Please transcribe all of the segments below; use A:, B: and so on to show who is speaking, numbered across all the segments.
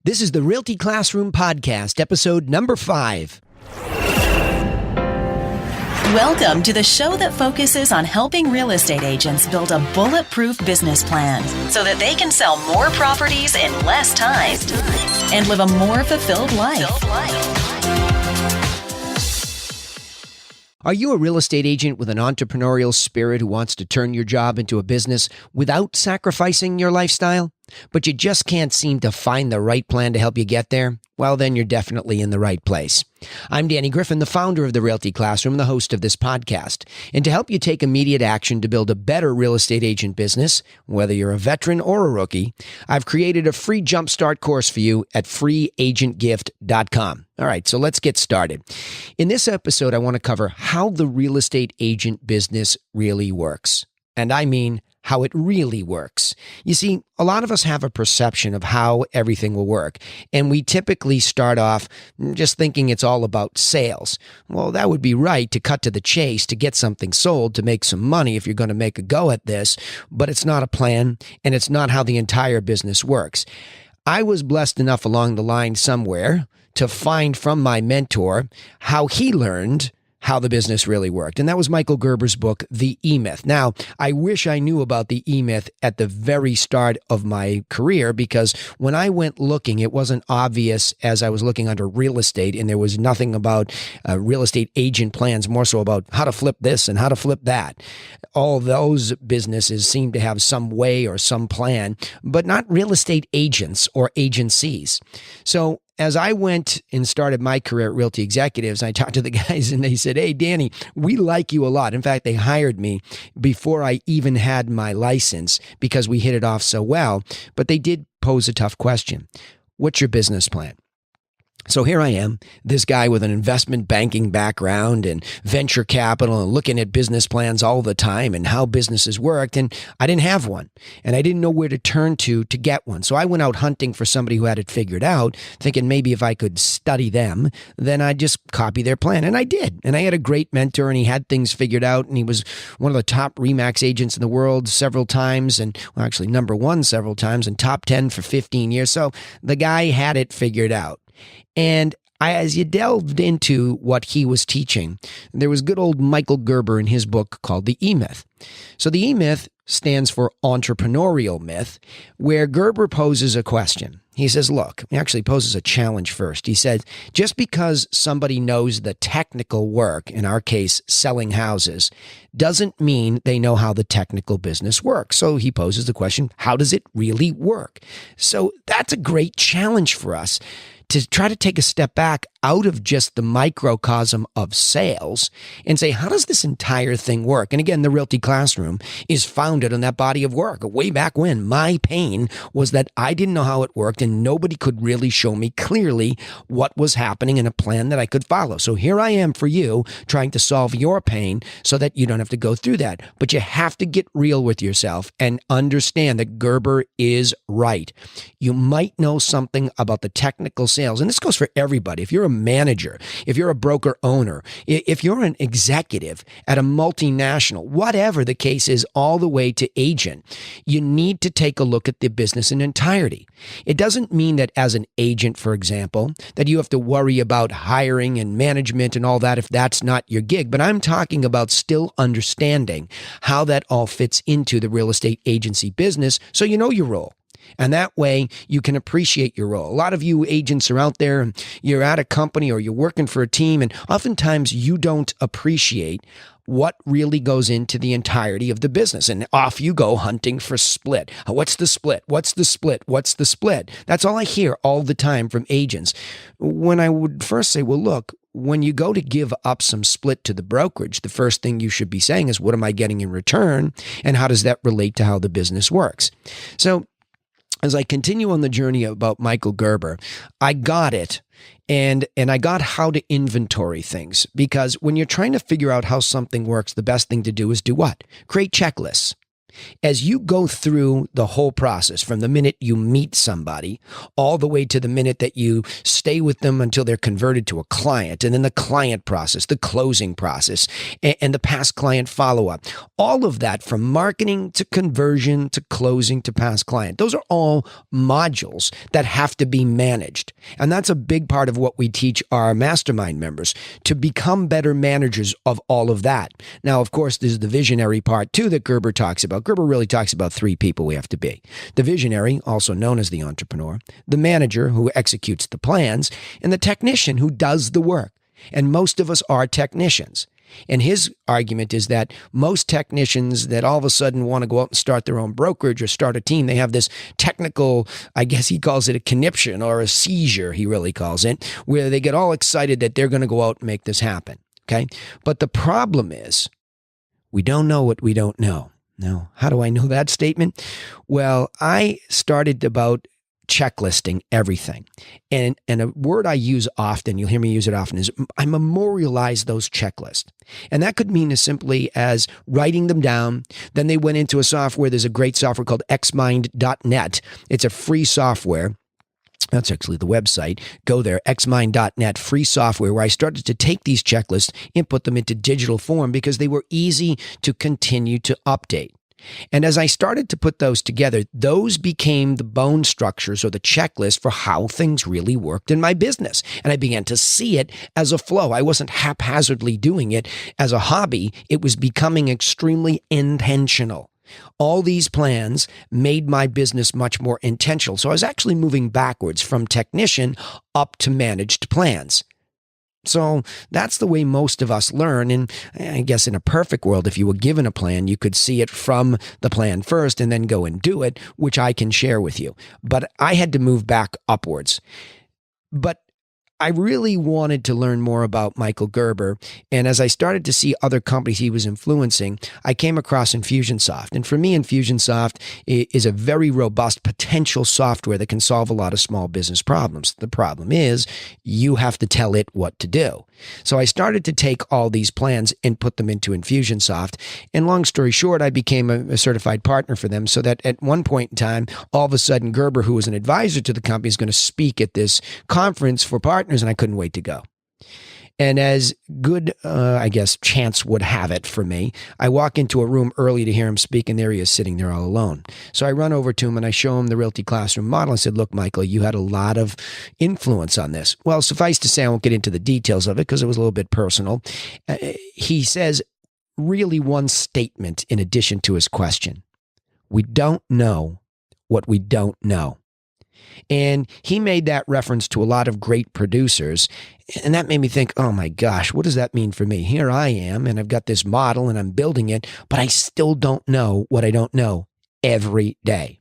A: This is the Realty Classroom Podcast, episode number 5.
B: Welcome to the show that focuses on helping real estate agents build a bulletproof business plan so that they can sell more properties in less time and live a more fulfilled life.
A: Are you a real estate agent with an entrepreneurial spirit who wants to turn your job into a business without sacrificing your lifestyle? But you just can't seem to find the right plan to help you get there? Well, then you're definitely in the right place. I'm Danny Griffin, the founder of the Realty Classroom, the host of this podcast. And to help you take immediate action to build a better real estate agent business, whether you're a veteran or a rookie, I've created a free jumpstart course for you at freeagentgift.com. All right, so let's get started. In this episode, I want to cover how the real estate agent business really works. And I mean how it really works. You see, a lot of us have a perception of how everything will work, and we typically start off just thinking it's all about sales. Well, that would be right to cut to the chase, to get something sold, to make some money if you're going to make a go at this, but it's not a plan, and it's not how the entire business works. I was blessed enough along the line somewhere to find from my mentor how he learned how the business really worked. And that was Michael Gerber's book, The E-Myth. Now, I wish I knew about the E-Myth at the very start of my career, because when I went looking, it wasn't obvious as I was looking under real estate, and there was nothing about real estate agent plans, more so about how to flip this and how to flip that. All those businesses seem to have some way or some plan, but not real estate agents or agencies. So as I went and started my career at Realty Executives, I talked to the guys and they said, "Hey, Danny, we like you a lot." In fact, they hired me before I even had my license because we hit it off so well. But they did pose a tough question. What's your business plan? So here I am, this guy with an investment banking background and venture capital and looking at business plans all the time and how businesses worked. And I didn't have one, and I didn't know where to turn to get one. So I went out hunting for somebody who had it figured out, thinking maybe if I could study them, then I'd just copy their plan. And I did. And I had a great mentor, and he had things figured out. And he was one of the top RE/MAX agents in the world several times, and well, actually number one several times, and top 10 for 15 years. So the guy had it figured out. And as you delved into what he was teaching, there was good old Michael Gerber in his book called The E-Myth. So the E-Myth stands for entrepreneurial myth, where Gerber poses a question. He says, look, he actually poses a challenge first. He said, just because somebody knows the technical work, in our case, selling houses, doesn't mean they know how the technical business works. So he poses the question, how does it really work? So that's a great challenge for us, to try to take a step back out of just the microcosm of sales and say, how does this entire thing work? And again, the Realty Classroom is founded on that body of work. Way back when, my pain was that I didn't know how it worked, and nobody could really show me clearly what was happening in a plan that I could follow. So here I am for you, trying to solve your pain so that you don't have to go through that. But you have to get real with yourself and understand that Gerber is right. You might know something about the technical sales, and this goes for everybody. If you're a manager, if you're a broker owner, if you're an executive at a multinational, whatever the case is, all the way to agent, you need to take a look at the business in entirety. It doesn't mean that as an agent, for example, that you have to worry about hiring and management and all that if that's not your gig. But I'm talking about still understanding how that all fits into the real estate agency business so you know your role. And that way you can appreciate your role. A lot of you agents are out there and you're at a company or you're working for a team, and oftentimes you don't appreciate what really goes into the entirety of the business. And off you go hunting for split. What's the split? What's the split? What's the split? That's all I hear all the time from agents. When I would first say, well, look, when you go to give up some split to the brokerage, the first thing you should be saying is, what am I getting in return? And how does that relate to how the business works? So as I continue on the journey about Michael Gerber, I got it. And I got how to inventory things, because when you're trying to figure out how something works, the best thing to do is do what? Create checklists. As you go through the whole process, from the minute you meet somebody all the way to the minute that you stay with them until they're converted to a client, and then the client process, the closing process, and the past client follow-up, all of that from marketing to conversion to closing to past client, those are all modules that have to be managed. And that's a big part of what we teach our mastermind members, to become better managers of all of that. Now, of course, there's the visionary part too that Gerber talks about. Gerber really talks about three people we have to be: the visionary, also known as the entrepreneur, the manager who executes the plans, and the technician who does the work. And most of us are technicians. And his argument is that most technicians that all of a sudden want to go out and start their own brokerage or start a team, they have this technical, I guess he calls it a conniption or a seizure, he really calls it, where they get all excited that they're going to go out and make this happen. Okay. But the problem is, we don't know what we don't know. Now, how do I know that statement? Well, I started about checklisting everything. And a word I use often, you'll hear me use it often, is I memorialize those checklists. And that could mean as simply as writing them down. Then they went into a software. There's a great software called xmind.net. It's a free software. That's actually the website. Go there, xmind.net, free software, where I started to take these checklists and put them into digital form because they were easy to continue to update. And as I started to put those together, those became the bone structures or the checklist for how things really worked in my business. And I began to see it as a flow. I wasn't haphazardly doing it as a hobby. It was becoming extremely intentional. All these plans made my business much more intentional. So I was actually moving backwards from technician up to managed plans. So that's the way most of us learn. And I guess in a perfect world, if you were given a plan, you could see it from the plan first and then go and do it, which I can share with you. But I had to move back upwards. But I really wanted to learn more about Michael Gerber. And as I started to see other companies he was influencing, I came across Infusionsoft. And for me, Infusionsoft is a very robust potential software that can solve a lot of small business problems. The problem is you have to tell it what to do. So I started to take all these plans and put them into Infusionsoft. And long story short, I became a certified partner for them, so that at one point in time, all of a sudden, Gerber, who was an advisor to the company, is going to speak at this conference for partners, and I couldn't wait to go. And as good, I guess, chance would have it for me, I walk into a room early to hear him speak, and there he is sitting there all alone. So I run over to him and I show him the Realty classroom model. I said, "Look, Michael, you had a lot of influence on this." Well, suffice to say, I won't get into the details of it because it was a little bit personal. He says really one statement in addition to his question: "We don't know what we don't know." And he made that reference to a lot of great producers. And that made me think, oh my gosh, what does that mean for me? Here I am, and I've got this model and I'm building it, but I still don't know what I don't know every day.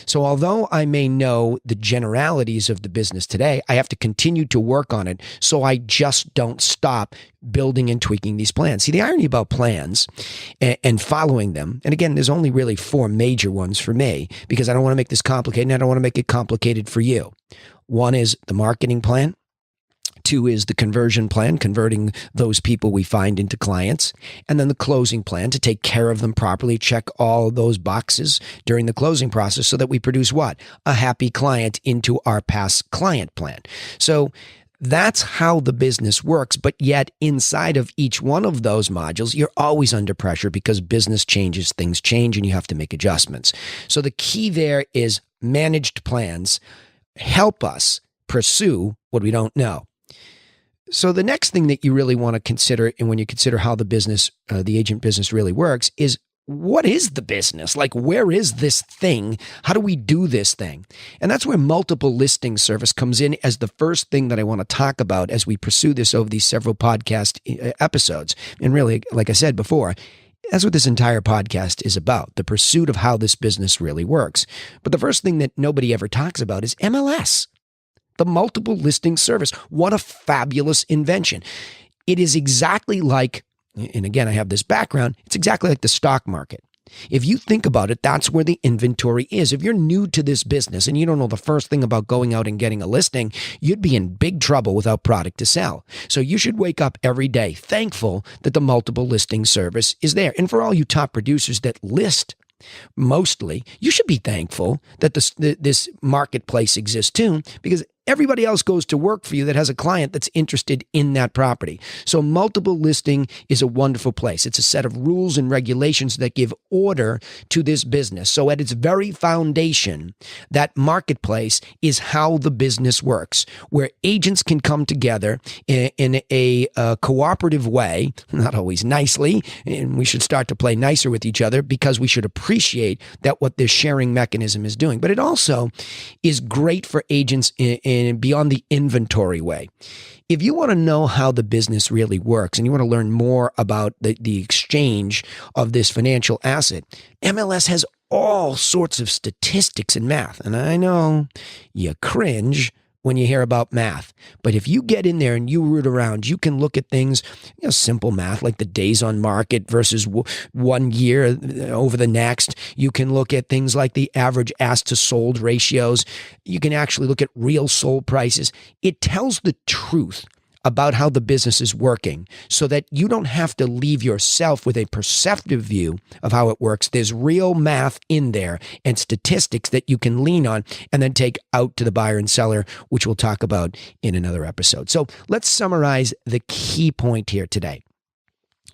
A: So although I may know the generalities of the business today, I have to continue to work on it so I just don't stop building and tweaking these plans. See, the irony about plans and following them, and again, there's only really 4 major ones for me because I don't want to make this complicated and I don't want to make it complicated for you. One is the marketing plan. 2 is the conversion plan, converting those people we find into clients. And then the closing plan, to take care of them properly, check all those boxes during the closing process so that we produce what? A happy client into our past client plan. So that's how the business works. But yet inside of each one of those modules, you're always under pressure because business changes, things change, and you have to make adjustments. So the key there is managed plans help us pursue what we don't know. So the next thing that you really want to consider, and when you consider how the business, the agent business really works, is what is the business? Like, where is this thing? How do we do this thing? And that's where multiple listing service comes in as the first thing that I want to talk about as we pursue this over these several podcast episodes. And really, like I said before, that's what this entire podcast is about, the pursuit of how this business really works. But the first thing that nobody ever talks about is MLS. The multiple listing service. What a fabulous invention. It is exactly like, and again, I have this background, it's exactly like the stock market. If you think about it, that's where the inventory is. If you're new to this business and you don't know the first thing about going out and getting a listing, you'd be in big trouble without product to sell. So you should wake up every day thankful that the multiple listing service is there. And for all you top producers that list Mostly, you should be thankful that this marketplace exists too, because everybody else goes to work for you that has a client that's interested in that property. So multiple listing is a wonderful place. It's a set of rules and regulations that give order to this business. So at its very foundation, that marketplace is how the business works, where agents can come together in a cooperative way, not always nicely, and we should start to play nicer with each other because we should appreciate that what this sharing mechanism is doing. But it also is great for agents in beyond the inventory way. If you want to know how the business really works and you want to learn more about the exchange of this financial asset, MLS has all sorts of statistics and math. And I know you cringe when you hear about math. But if you get in there and you root around, you can look at things, simple math like the days on market versus 1 year over the next. You can look at things like the average asked to sold ratios. You can actually look at real sold prices. It tells the truth about how the business is working so that you don't have to leave yourself with a perceptive view of how it works. There's real math in there and statistics that you can lean on and then take out to the buyer and seller, which we'll talk about in another episode. So let's summarize the key point here today.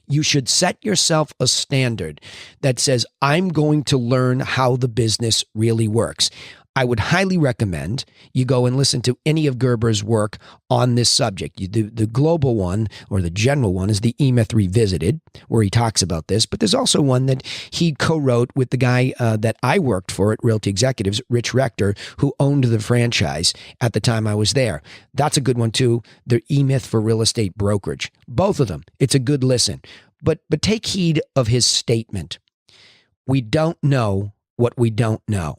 A: You should set yourself a standard that says, I'm going to learn how the business really works. I would highly recommend you go and listen to any of Gerber's work on this subject. The global one, or the general one, is the E-Myth Revisited, where he talks about this. But there's also one that he co-wrote with the guy that I worked for at Realty Executives, Rich Rector, who owned the franchise at the time I was there. That's a good one too, the E-Myth for Real Estate Brokerage. Both of them. It's a good listen. But take heed of his statement. We don't know what we don't know.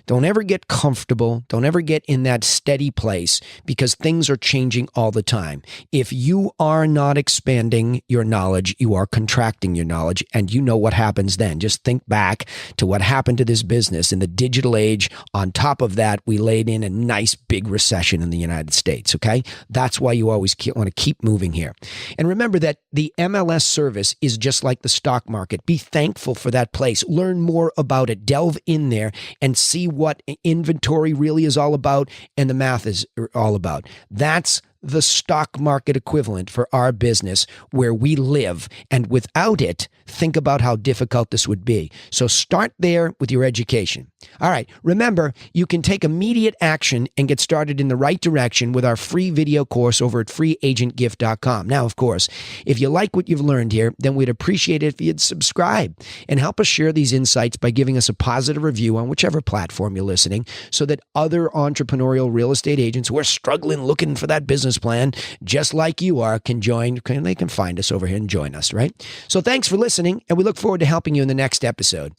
A: Don't ever get comfortable. Don't ever get in that steady place because things are changing all the time. If you are not expanding your knowledge, you are contracting your knowledge, and you know what happens then. Just think back to what happened to this business in the digital age. On top of that, we laid in a nice big recession in the United States, okay? That's why you always want to keep moving here. And remember that the MLS service is just like the stock market. Be thankful for that place. Learn more about it. Delve in there and see what inventory really is all about and the math is all about. That's the stock market equivalent for our business where we live. And without it, think about how difficult this would be. So start there with your education. All right. Remember, you can take immediate action and get started in the right direction with our free video course over at freeagentgift.com. Now, of course, if you like what you've learned here, then we'd appreciate it if you'd subscribe and help us share these insights by giving us a positive review on whichever platform you're listening so that other entrepreneurial real estate agents who are struggling looking for that business plan, just like you are, can join. They can find us over here and join us, right? So thanks for listening, and we look forward to helping you in the next episode.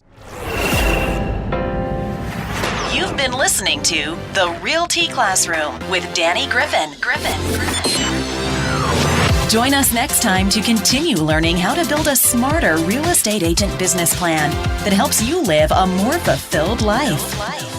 B: You've been listening to The Realty Classroom with Danny Griffin. Join us next time to continue learning how to build a smarter real estate agent business plan that helps you live a more fulfilled life.